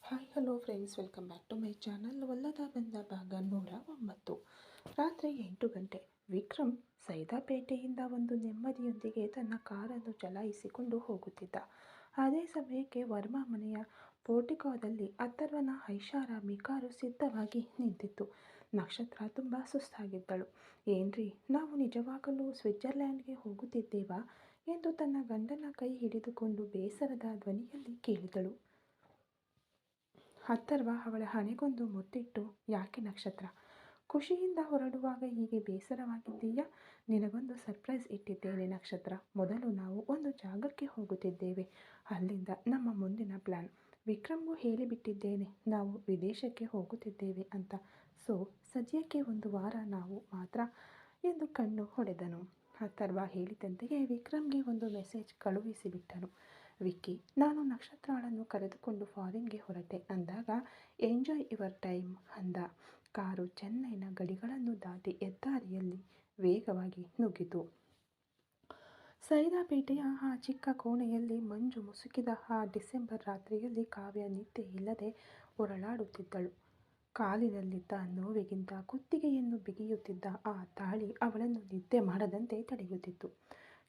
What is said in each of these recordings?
Hi hello friends, welcome back to my channel. ಒಲ್ಲದ ಬಂದ ಭಾಗ 109. ರಾತ್ರಿ 8 ಗಂಟೆ. ವಿಕ್ರಮ್ ಸೈದಾಪೇಟೆಯಿಂದ ಒಂದು ನೆಮ್ಮದಿಯೊಂದಿಗೆ ತನ್ನ ಕಾರನ್ನು ಚಲಾಯಿಸಿಕೊಂಡು ಹೋಗುತ್ತಿದ್ದ. ಅದೇ ಸಮಯಕ್ಕೆ ವರ್ಮಾ ಮನೆಯ ಪೋರ್ಟಿಕೋದಲ್ಲಿ ಅಥರ್ವನ ಐಷಾರಾಮಿ ಕಾರು ಸಿದ್ಧವಾಗಿ ನಿಂತಿತ್ತು. ನಕ್ಷತ್ರ ತುಂಬ ಸುಸ್ತಾಗಿದ್ದಳು. ಏನ್ರಿ, ನಾವು ನಿಜವಾಗಲೂ ಸ್ವಿಟ್ಜರ್ಲ್ಯಾಂಡ್ಗೆ ಹೋಗುತ್ತಿದ್ದೇವಾ ಎಂದು ತನ್ನ ಗಂಡನ ಕೈ ಹಿಡಿದುಕೊಂಡು ಬೇಸರದ ಧ್ವನಿಯಲ್ಲಿ ಕೇಳಿದಳು. ಅಥರ್ವ ಅವಳ ಹಣೆಗೊಂದು ಮುತ್ತಿಟ್ಟು, ಯಾಕೆ ನಕ್ಷತ್ರ, ಖುಷಿಯಿಂದ ಹೊರಡುವಾಗ ಹೀಗೆ ಬೇಸರವಾಗಿದ್ದೀಯಾ? ನಿನಗೊಂದು ಸರ್ಪ್ರೈಸ್ ಇಟ್ಟಿದ್ದೇನೆ ನಕ್ಷತ್ರ. ಮೊದಲು ನಾವು ಒಂದು ಜಾಗಕ್ಕೆ ಹೋಗುತ್ತಿದ್ದೇವೆ. ಅಲ್ಲಿಂದ ನಮ್ಮ ಮುಂದಿನ ಪ್ಲ್ಯಾನ್. ವಿಕ್ರಮ್ಗೂ ಹೇಳಿಬಿಟ್ಟಿದ್ದೇನೆ ನಾವು ವಿದೇಶಕ್ಕೆ ಹೋಗುತ್ತಿದ್ದೇವೆ ಅಂತ. ಸೊ ಸದ್ಯಕ್ಕೆ 1 ವಾರ ನಾವು ಮಾತ್ರ ಎಂದು ಕಣ್ಣು ಹೊಡೆದನು. ಅಥರ್ವ ಹೇಳಿದಂತೆಯೇ ವಿಕ್ರಮ್ಗೆ ಒಂದು ಮೆಸೇಜ್ ಕಳುಹಿಸಿಬಿಟ್ಟನು. ವಿಕ್ಕಿ, ನಾನು ನಕ್ಷತ್ರಳನ್ನು ಕರೆದುಕೊಂಡು ಫಾರಿನ್ಗೆ ಹೊರಟೆ ಅಂದಾಗ ಎಂಜಾಯ್ ಯುವರ್ ಟೈಮ್ ಅಂದ. ಕಾರು ಚೆನ್ನೈನ ಗಡಿಗಳನ್ನು ದಾಟಿ ಹೆದ್ದಾರಿಯಲ್ಲಿ ವೇಗವಾಗಿ ನುಗ್ಗಿತು. ಸೈದಾಪೇಟೆಯ ಆ ಚಿಕ್ಕ ಕೋಣೆಯಲ್ಲಿ ಮಂಜು ಮುಸುಕಿದ ಆ ಡಿಸೆಂಬರ್ ರಾತ್ರಿಯಲ್ಲಿ ಕಾವ್ಯ ನಿದ್ದೆ ಇಲ್ಲದೆ ಹೊರಳಾಡುತ್ತಿದ್ದಳು. ಕಾಲಿನಲ್ಲಿದ್ದ ನೋವಿಗಿಂತ ಕುತ್ತಿಗೆಯನ್ನು ಬಿಗಿಯುತ್ತಿದ್ದ ಆ ತಾಳಿ ಅವಳನ್ನು ನಿದ್ದೆ ಮಾಡದಂತೆ ತಡೆಯುತ್ತಿತ್ತು.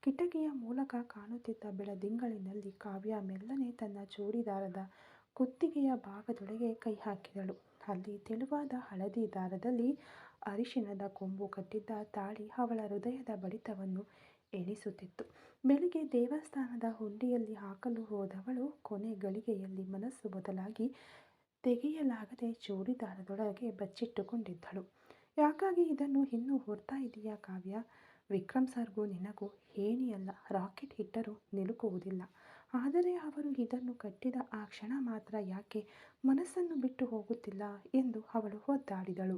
ಕಿಟಕಿಯ ಮೂಲಕ ಕಾಣುತ್ತಿದ್ದ ಬೆಳದಿಂಗಳಿನಲ್ಲಿ ಕಾವ್ಯ ಮೆಲ್ಲನೆ ತನ್ನ ಚೂಡಿದಾರದ ಕುತ್ತಿಗೆಯ ಭಾಗದೊಳಗೆ ಕೈ ಹಾಕಿದಳು. ಅಲ್ಲಿ ತೆಳುವಾದ ಹಳದಿ ದಾರದಲ್ಲಿ ಅರಿಶಿಣದ ಕೊಂಬು ಕಟ್ಟಿದ್ದ ತಾಳಿ ಅವಳ ಹೃದಯದ ಬಡಿತವನ್ನು ಎಣಿಸುತ್ತಿತ್ತು. ಬೆಳಿಗ್ಗೆ ದೇವಸ್ಥಾನದ ಹುಂಡಿಯಲ್ಲಿ ಹಾಕಲು ಹೋದವಳು ಕೊನೆ ಗಳಿಗೆಯಲ್ಲಿ ಮನಸ್ಸು ಬದಲಾಗಿ ತೆಗೆಯಲಾಗದೆ ಚೂಡಿದಾರದೊಳಗೆ ಬಚ್ಚಿಟ್ಟುಕೊಂಡಿದ್ದಳು. ಯಾಕಾಗಿ ಇದನ್ನು ಇನ್ನೂ ಹೊರ್ತಾ ಇದೆಯಾ ಕಾವ್ಯ? ವಿಕ್ರಮ್ ಸರ್ಗೂ ನಿನಗೂ ಏಣಿಯಲ್ಲ, ರಾಕೆಟ್ ಇಟ್ಟರೂ ನಿಲುಕುವುದಿಲ್ಲ. ಆದರೆ ಅವರು ಇದನ್ನು ಕಟ್ಟಿದ ಆ ಕ್ಷಣ ಮಾತ್ರ ಯಾಕೆ ಮನಸ್ಸನ್ನು ಬಿಟ್ಟು ಹೋಗುತ್ತಿಲ್ಲ ಎಂದು ಅವಳು ಒದ್ದಾಡಿದಳು.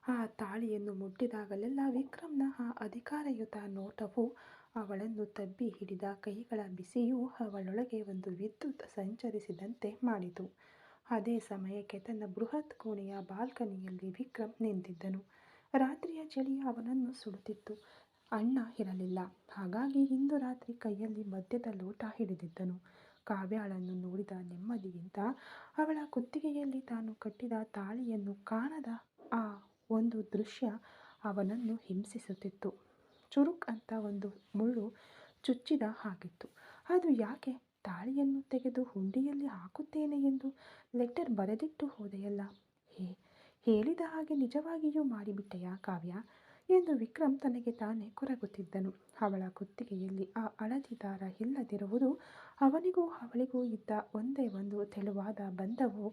ಆ ತಾಳಿಯನ್ನು ಮುಟ್ಟಿದಾಗಲೆಲ್ಲ ವಿಕ್ರಮ್ನ ಆ ಅಧಿಕಾರಯುತ ನೋಟವು, ಅವಳನ್ನು ತಬ್ಬಿ ಹಿಡಿದ ಕೈಗಳ ಬಿಸಿಯೂ ಅವಳೊಳಗೆ ಒಂದು ವಿದ್ಯುತ್ ಸಂಚರಿಸಿದಂತೆ ಮಾಡಿತು. ಅದೇ ಸಮಯಕ್ಕೆ ತನ್ನ ಬೃಹತ್ ಕೋಣೆಯ ಬಾಲ್ಕನಿಯಲ್ಲಿ ವಿಕ್ರಮ್ ನಿಂತಿದ್ದನು. ರಾತ್ರಿಯ ಚಳಿ ಅವನನ್ನು ಸುಡುತ್ತಿತ್ತು. ಅಣ್ಣ ಇರಲಿಲ್ಲ. ಹಾಗಾಗಿ ಇಂದು ರಾತ್ರಿ ಕೈಯಲ್ಲಿ ಮದ್ಯದ ಲೋಟ ಹಿಡಿದಿದ್ದನು. ಕಾವ್ಯಾಳನ್ನು ನೋಡಿದ ನೆಮ್ಮದಿಗಿಂತ ಅವಳ ಕುತ್ತಿಗೆಯಲ್ಲಿ ತಾನು ಕಟ್ಟಿದ ತಾಳಿಯನ್ನು ಕಾಣದ ಆ ಒಂದು ದೃಶ್ಯ ಅವನನ್ನು ಹಿಂಸಿಸುತ್ತಿತ್ತು. ಚುರುಕ್ ಅಂತ ಒಂದು ಮುಳ್ಳು ಚುಚ್ಚಿದ ಹಾಗಿತ್ತು. ಅದು ಯಾಕೆ? ತಾಳಿಯನ್ನು ತೆಗೆದು ಹುಂಡಿಯಲ್ಲಿ ಹಾಕುತ್ತೇನೆ ಎಂದು ಲೆಟರ್ ಬರೆದಿಟ್ಟು ಹೋದೆಯಲ್ಲ, ಹೇಳಿದ ಹಾಗೆ ನಿಜವಾಗಿಯೂ ಮಾಡಿಬಿಟ್ಟೆಯಾ ಕಾವ್ಯ ಎಂದು ವಿಕ್ರಮ್ ತನಗೆ ತಾನೇ ಕೊರಗುತ್ತಿದ್ದನು. ಅವಳ ಕುತ್ತಿಗೆಯಲ್ಲಿ ಆ ಹಳದಿ ದಾರ ಇಲ್ಲದಿರುವುದು ಅವನಿಗೂ ಅವಳಿಗೂ ಇದ್ದ ಒಂದೇ ಒಂದು ತೆಳುವಾದ ಬಂಧವು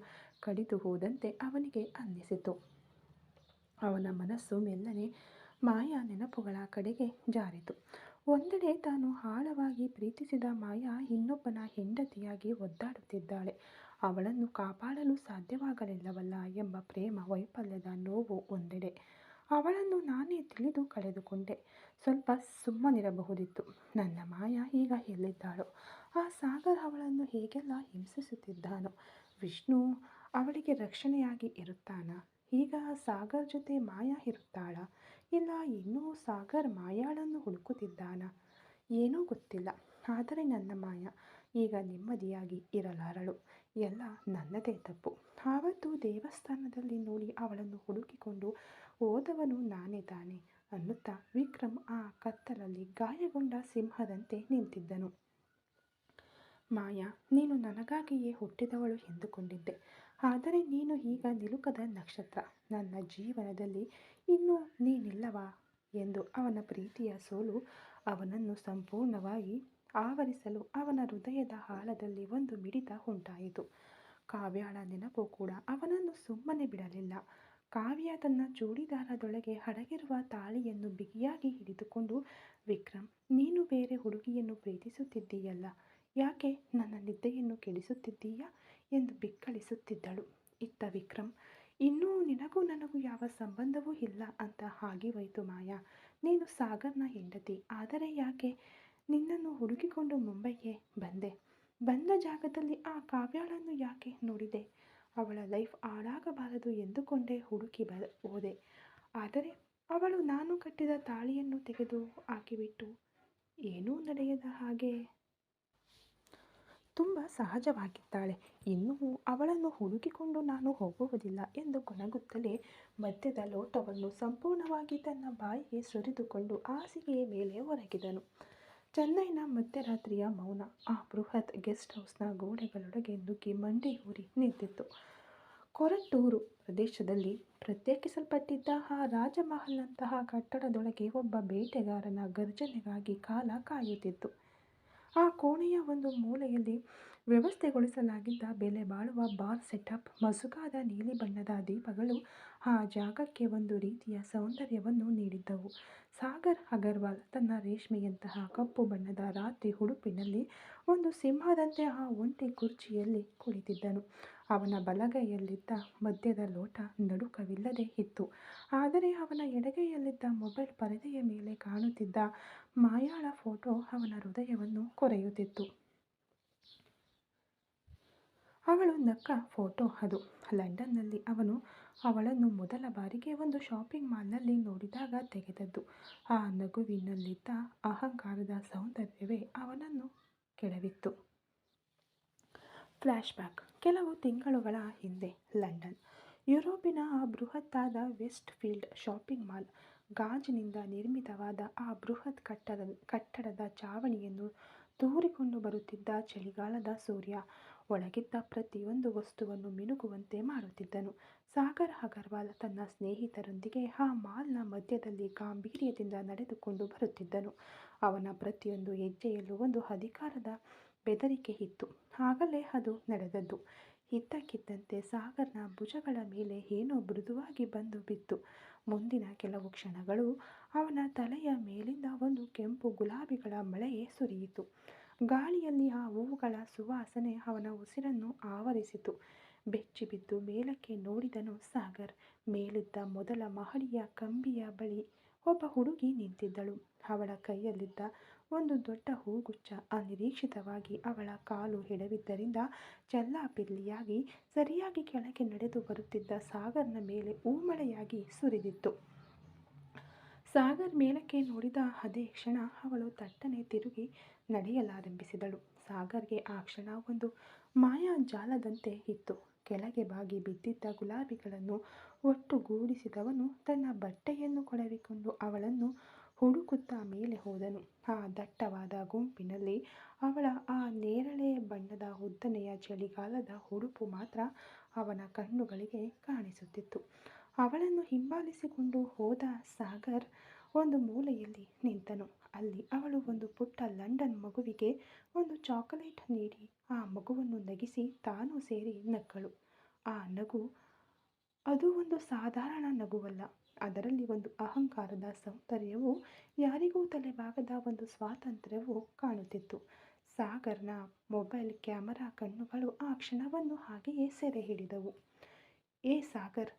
ಕಡಿದು ಹೋದಂತೆ ಅವನಿಗೆ ಅನ್ನಿಸಿತು. ಅವನ ಮನಸ್ಸು ಮೆಲ್ಲನೆ ಮಾಯಾ ನೆನಪುಗಳ ಕಡೆಗೆ ಜಾರಿತು. ಒಂದೆಡೆ ತಾನು ಆಳವಾಗಿ ಪ್ರೀತಿಸಿದ ಮಾಯಾ ಇನ್ನೊಬ್ಬನ ಹೆಂಡತಿಯಾಗಿ ಒದ್ದಾಡುತ್ತಿದ್ದಾಳೆ. ಅವಳನ್ನು ಕಾಪಾಡಲು ಸಾಧ್ಯವಾಗಲಿಲ್ಲವಲ್ಲ ಎಂಬ ಪ್ರೇಮ ವೈಫಲ್ಯದ ನೋವು ಒಂದೆಡೆ. ಅವಳನ್ನು ನಾನೇ ತಿಳಿದು ಕಳೆದುಕೊಂಡೆ. ಸ್ವಲ್ಪ ಸುಮ್ಮನಿರಬಹುದಿತ್ತು. ನನ್ನ ಮಾಯಾ ಈಗ ಎಲ್ಲಿದ್ದಾಳೋ? ಆ ಸಾಗರ್ ಅವಳನ್ನು ಹೇಗೆಲ್ಲ ಹಿಂಸಿಸುತ್ತಿದ್ದಾನೋ? ವಿಷ್ಣು ಅವಳಿಗೆ ರಕ್ಷಣೆಯಾಗಿ ಇರುತ್ತಾನಾ? ಈಗ ಸಾಗರ್ ಜೊತೆ ಮಾಯಾ ಇರುತ್ತಾಳಾ? ಇಲ್ಲ ಇನ್ನೂ ಸಾಗರ್ ಮಾಯಾಳನ್ನು ಹುಡುಕುತ್ತಿದ್ದಾನಾ? ಏನೂ ಗೊತ್ತಿಲ್ಲ. ಆದರೆ ನನ್ನ ಮಾಯಾ ಈಗ ನೆಮ್ಮದಿಯಾಗಿ ಇರಲಾರಳು. ಎಲ್ಲ ನನ್ನದೇ ತಪ್ಪು. ಆವತ್ತು ದೇವಸ್ಥಾನದಲ್ಲಿ ನೋಡಿ ಅವಳನ್ನು ಹುಡುಕಿಕೊಂಡು ಹೋದವನು ನಾನೇ ತಾನೆ ಅನ್ನುತ್ತಾ ವಿಕ್ರಮ್ ಆ ಕತ್ತಲಲ್ಲಿ ಗಾಯಗೊಂಡ ಸಿಂಹದಂತೆ ನಿಂತಿದ್ದನು. ಮಾಯಾ, ನೀನು ನನಗಾಗಿಯೇ ಹುಟ್ಟಿದವಳು ಎಂದುಕೊಂಡಿದ್ದೆ. ಆದರೆ ನೀನು ಈಗ ನಿಲುಕದ ನಕ್ಷತ್ರ. ನನ್ನ ಜೀವನದಲ್ಲಿ ಇನ್ನೂ ನೀನಿಲ್ಲವಾ ಎಂದು ಅವನ ಪ್ರೀತಿಯ ಸೋಲು ಅವನನ್ನು ಸಂಪೂರ್ಣವಾಗಿ ಆವರಿಸಲು ಅವನ ಹೃದಯದ ಆಳದಲ್ಲಿ ಒಂದು ಮಿಡಿತ ಉಂಟಾಯಿತು. ಕಾವ್ಯಾಳ ನೆನಪು ಕೂಡ ಅವನನ್ನು ಸುಮ್ಮನೆ ಬಿಡಲಿಲ್ಲ. ಕಾವ್ಯ ತನ್ನ ಚೂಡಿದಾರದೊಳಗೆ ಅಡಗಿರುವ ತಾಳಿಯನ್ನು ಬಿಗಿಯಾಗಿ ಹಿಡಿದುಕೊಂಡು, ವಿಕ್ರಮ್, ನೀನು ಬೇರೆ ಹುಡುಗಿಯನ್ನು ಪ್ರೀತಿಸುತ್ತಿದ್ದೀಯಲ್ಲ, ಯಾಕೆ ನನ್ನ ನಿದ್ದೆಯನ್ನು ಕೆಡಿಸುತ್ತಿದ್ದೀಯಾ ಎಂದು ಬಿಕ್ಕಳಿಸುತ್ತಿದ್ದಳು. ಇತ್ತ ವಿಕ್ರಮ್, ಇನ್ನೂ ನಿನಗೂ ನನಗೂ ಯಾವ ಸಂಬಂಧವೂ ಇಲ್ಲ ಅಂತ ಆಗಿಹೋಯ್ತು ಮಾಯಾ. ನೀನು ಸಾಗರ್ನ ಹೆಂಡತಿ. ಆದರೆ ಯಾಕೆ ನಿನ್ನನ್ನು ಹುಡುಕಿಕೊಂಡು ಮುಂಬೈಗೆ ಬಂದೆ? ಬಂದ ಜಾಗದಲ್ಲಿ ಆ ಕಾವ್ಯಾಳನ್ನು ಯಾಕೆ ನೋಡಿದೆ? ಅವಳ ಲೈಫ್ ಹಾಳಾಗಬಾರದು ಎಂದುಕೊಂಡೇ ಹುಡುಕಿ ಹೋದೆ. ಆದರೆ ಅವಳು ನಾನು ಕಟ್ಟಿದ ತಾಳಿಯನ್ನು ತೆಗೆದು ಹಾಕಿಬಿಟ್ಟು ಏನೂ ನಡೆಯದ ಹಾಗೆ ತುಂಬ ಸಹಜವಾಗಿದ್ದಾಳೆ. ಇನ್ನೂ ಅವಳನ್ನು ಹುಡುಕಿಕೊಂಡು ನಾನು ಹೋಗುವುದಿಲ್ಲ ಎಂದು ಗೊಣಗುತ್ತಲೇ ಮದ್ಯದ ಲೋಟವನ್ನು ಸಂಪೂರ್ಣವಾಗಿ ತನ್ನ ಬಾಯಿಗೆ ಸುರಿದುಕೊಂಡು ಹಾಸಿಗೆಯ ಮೇಲೆ ಒರಗಿದನು. ಚೆನ್ನೈನ ಮಧ್ಯರಾತ್ರಿಯ ಮೌನ ಆ ಬೃಹತ್ ಗೆಸ್ಟ್ ಹೌಸ್ನ ಗೋಡೆಗಳೊಳಗೆ ನುಗ್ಗಿ ಮಂಡಿಯೂರಿ ನಿಂತಿತ್ತು. ಕೊರಟ್ಟೂರು ಪ್ರದೇಶದಲ್ಲಿ ಪ್ರತ್ಯೇಕಿಸಲ್ಪಟ್ಟಿದ್ದ ಆ ರಾಜಮಹಲ್ನಂತಹ ಕಟ್ಟಡದೊಳಗೆ ಒಬ್ಬ ಬೇಟೆಗಾರನ ಗರ್ಜನೆಗಾಗಿ ಕಾಲ ಕಾಯುತ್ತಿತ್ತು. ಆ ಕೋಣೆಯ ಒಂದು ಮೂಲೆಯಲ್ಲಿ ವ್ಯವಸ್ಥೆಗೊಳಿಸಲಾಗಿದ್ದ ಬೆಲೆ ಬಾಳುವ ಬಾರ್ ಸೆಟಪ್, ಮಸುಕಾದ ನೀಲಿ ಬಣ್ಣದ ದೀಪಗಳು ಆ ಜಾಗಕ್ಕೆ ಒಂದು ರೀತಿಯ ಸೌಂದರ್ಯವನ್ನು ನೀಡಿದ್ದವು. ಸಾಗರ್ ಅಗರ್ವಾಲ್ ತನ್ನ ರೇಷ್ಮೆಯಂತಹ ಕಪ್ಪು ಬಣ್ಣದ ರಾತ್ರಿ ಉಡುಪಿನಲ್ಲಿ ಒಂದು ಸಿಂಹದಂತೆ ಆ ಒಂಟಿ ಕುರ್ಚಿಯಲ್ಲಿ ಕುಳಿತಿದ್ದನು. ಅವನ ಬಲಗೈಯಲ್ಲಿದ್ದ ಮದ್ಯದ ಲೋಟ ನಡುಕವಿಲ್ಲದೆ ಇತ್ತು, ಆದರೆ ಅವನ ಎಡಗೈಯಲ್ಲಿದ್ದ ಮೊಬೈಲ್ ಪರದೆಯ ಮೇಲೆ ಕಾಣುತ್ತಿದ್ದ ಮಾಯಾಳ ಫೋಟೋ ಅವನ ಹೃದಯವನ್ನು ಕೊರೆಯುತ್ತಿತ್ತು. ಅವಳು ನಕ್ಕ ಫೋಟೋ ಅದು. ಲಂಡನ್ನಲ್ಲಿ ಅವನು ಅವಳನ್ನು ಮೊದಲ ಬಾರಿಗೆ ಒಂದು ಶಾಪಿಂಗ್ ಮಾಲ್ನಲ್ಲಿ ನೋಡಿದಾಗ ತೆಗೆದದ್ದು. ಆ ನಗುವಿನಲ್ಲಿದ್ದ ಅಹಂಕಾರದ ಸೌಂದರ್ಯವೇ ಅವನನ್ನು ಕೆಡವಿತ್ತು. ಫ್ಲ್ಯಾಶ್ಬ್ಯಾಕ್. ಕೆಲವು ತಿಂಗಳುಗಳ ಹಿಂದೆ ಲಂಡನ್. ಯುರೋಪಿನ ಆ ಬೃಹತ್ತಾದ ವೆಸ್ಟ್ ಫೀಲ್ಡ್ ಶಾಪಿಂಗ್ ಮಾಲ್. ಗಾಜಿನಿಂದ ನಿರ್ಮಿತವಾದ ಆ ಬೃಹತ್ ಕಟ್ಟಡದ ಚಾವಣಿಯನ್ನು ತೂರಿಕೊಂಡು ಬರುತ್ತಿದ್ದ ಚಳಿಗಾಲದ ಸೂರ್ಯ ಒಳಗಿದ್ದ ಪ್ರತಿಯೊಂದು ವಸ್ತುವನ್ನು ಮಿನುಗುವಂತೆ ಮಾಡುತ್ತಿದ್ದನು. ಸಾಗರ್ ಅಗರ್ವಾಲ್ ತನ್ನ ಸ್ನೇಹಿತರೊಂದಿಗೆ ಆ ಮಾಲ್ನ ಮಧ್ಯದಲ್ಲಿ ಗಾಂಭೀರ್ಯದಿಂದ ನಡೆದುಕೊಂಡು ಬರುತ್ತಿದ್ದನು. ಅವನ ಪ್ರತಿಯೊಂದು ಹೆಜ್ಜೆಯಲ್ಲೂ ಒಂದು ಅಧಿಕಾರದ ಬೆದರಿಕೆ ಇತ್ತು. ಆಗಲೇ ಅದು ನಡೆದದ್ದು. ಇದ್ದಕ್ಕಿದ್ದಂತೆ ಸಾಗರ್ನ ಭುಜಗಳ ಮೇಲೆ ಏನೋ ಮೃದುವಾಗಿ ಬಂದು ಬಿತ್ತು. ಮುಂದಿನ ಕೆಲವು ಕ್ಷಣಗಳು ಅವನ ತಲೆಯ ಮೇಲಿಂದ ಒಂದು ಕೆಂಪು ಗುಲಾಬಿಗಳ ಮಳೆಯೇ ಸುರಿಯಿತು. ಗಾಳಿಯಲ್ಲಿ ಆ ಹೂವುಗಳ ಸುವಾಸನೆ ಅವನ ಉಸಿರನ್ನು ಆವರಿಸಿತು. ಬೆಚ್ಚಿಬಿದ್ದು ಮೇಲಕ್ಕೆ ನೋಡಿದನು ಸಾಗರ್. ಮೇಲಿದ್ದ ಮೊದಲ ಮಹಡಿಯ ಕಂಬಿಯ ಬಳಿ ಒಬ್ಬ ಹುಡುಗಿ ನಿಂತಿದ್ದಳು. ಅವಳ ಕೈಯಲ್ಲಿದ್ದ ಒಂದು ದೊಡ್ಡ ಹೂಗುಚ್ಛ ಅನಿರೀಕ್ಷಿತವಾಗಿ ಅವಳ ಕಾಲು ಎಡವಿದ್ದರಿಂದ ಚೆಲ್ಲಾಪಿಲ್ಲಿಯಾಗಿ ಸರಿಯಾಗಿ ಕೆಳಗೆ ನಡೆದು ಬರುತ್ತಿದ್ದ ಸಾಗರ್ನ ಮೇಲೆ ಹೂಮಳೆಯಾಗಿ ಸುರಿದಿತ್ತು. ಸಾಗರ್ ಮೇಲಕ್ಕೆ ನೋಡಿದ ಅದೇ ಕ್ಷಣ ಅವಳು ತಟ್ಟನೆ ತಿರುಗಿ ನಡೆಯಲಾರಂಭಿಸಿದಳು. ಸಾಗರ್ಗೆ ಆ ಕ್ಷಣ ಒಂದು ಮಾಯಾಜಾಲದಂತೆ ಇತ್ತು. ಕೆಳಗೆ ಬಾಗಿ ಬಿದ್ದಿದ್ದ ಗುಲಾಬಿಗಳನ್ನು ಒಟ್ಟುಗೂಡಿಸಿದವನು ತನ್ನ ಬಟ್ಟೆಯನ್ನು ಕೊಡವಿಕೊಂಡು ಅವಳನ್ನು ಹುಡುಕುತ್ತಾ ಮೇಲೆ ಹೋದನು. ಆ ದಟ್ಟವಾದ ಗುಂಪಿನಲ್ಲಿ ಅವಳ ಆ ನೇರಳೆ ಬಣ್ಣದ ಉದ್ದನೆಯ ಚಳಿಗಾಲದ ಉಡುಪು ಮಾತ್ರ ಅವನ ಕಣ್ಣುಗಳಿಗೆ ಕಾಣಿಸುತ್ತಿತ್ತು. ಅವಳನ್ನು ಹಿಂಬಾಲಿಸಿಕೊಂಡು ಹೋದ ಸಾಗರ್ ಒಂದು ಮೂಲೆಯಲ್ಲಿ ನಿಂತನು. ಅಲ್ಲಿ ಅವಳು ಒಂದು ಪುಟ್ಟ ಲಂಡನ್ ಮಗುವಿಗೆ ಒಂದು ಚಾಕೊಲೇಟ್ ನೀಡಿ ಆ ಮಗುವನ್ನು ನಗಿಸಿ ತಾನೂ ಸೇರಿ ನಕ್ಕಳು. ಆ ನಗು ಅದು ಒಂದು ಸಾಧಾರಣ ನಗುವಲ್ಲ. ಅದರಲ್ಲಿ ಒಂದು ಅಹಂಕಾರದ ಸೌಂದರ್ಯವೂ ಯಾರಿಗೂ ತಲೆಬಾಗದ ಒಂದು ಸ್ವಾತಂತ್ರ್ಯವೂ ಕಾಣುತ್ತಿತ್ತು. ಸಾಗರ್ನ ಮೊಬೈಲ್ ಕ್ಯಾಮರಾ ಕಣ್ಣುಗಳು ಆ ಕ್ಷಣವನ್ನು ಹಾಗೆಯೇ ಸೆರೆ ಹಿಡಿದವು. ಏ ಸಾಗರ್,